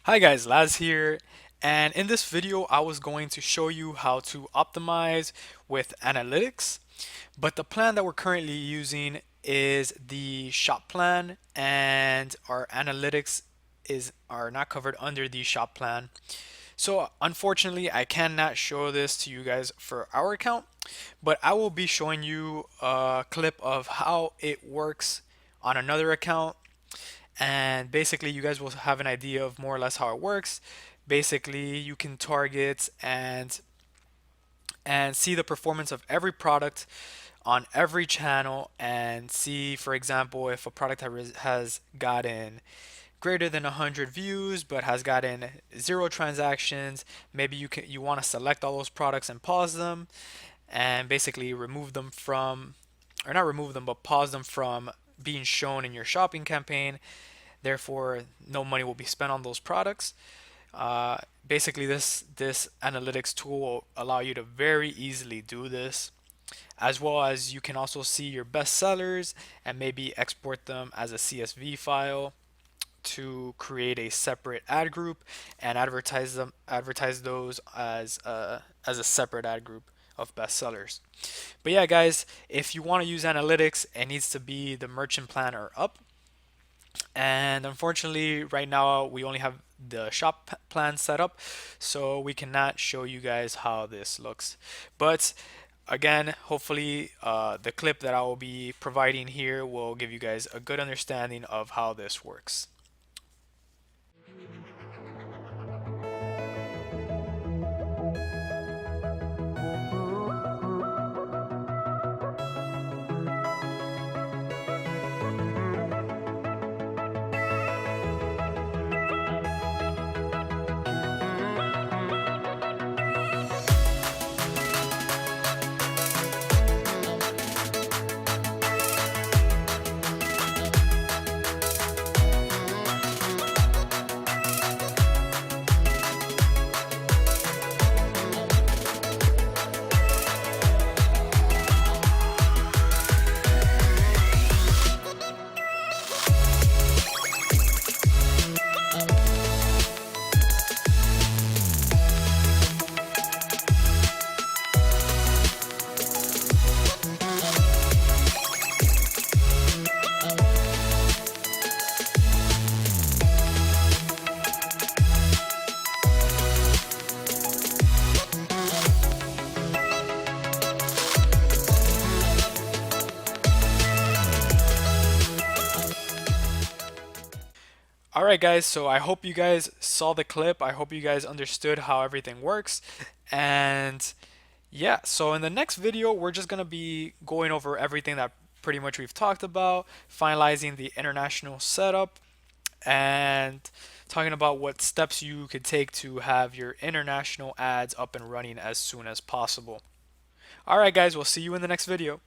Hi guys, Laz here, and in this video I was going to show you how to optimize with analytics, but the plan that we're currently using is the shop plan, and our analytics are not covered under the shop plan. So unfortunately I cannot show this to you guys for our account, but I will be showing you a clip of how it works on another account, and basically you guys will have an idea of more or less how it works. Basically you can target and see the performance of every product on every channel, and see, for example, if a product has gotten greater than 100 views but has gotten 0 transactions. Maybe you want to select all those products and pause them, and basically remove them from, or not remove them, but pause them from being shown in your shopping campaign. Therefore, no money will be spent on those products. Basically, this analytics tool will allow you to very easily do this, as well as you can also see your best sellers and maybe export them as a CSV file to create a separate ad group and advertise those as a separate ad group of best sellers. But yeah, guys, if you want to use analytics, it needs to be the merchant plan or up. And unfortunately, right now we only have the shop plan set up, so we cannot show you guys how this looks. But again, hopefully the clip that I will be providing here will give you guys a good understanding of how this works. Alright guys, so I hope you guys saw the clip. I hope you guys understood how everything works. And yeah, so in the next video, we're just going to be going over everything that pretty much we've talked about, finalizing the international setup, and talking about what steps you could take to have your international ads up and running as soon as possible. Alright guys, we'll see you in the next video.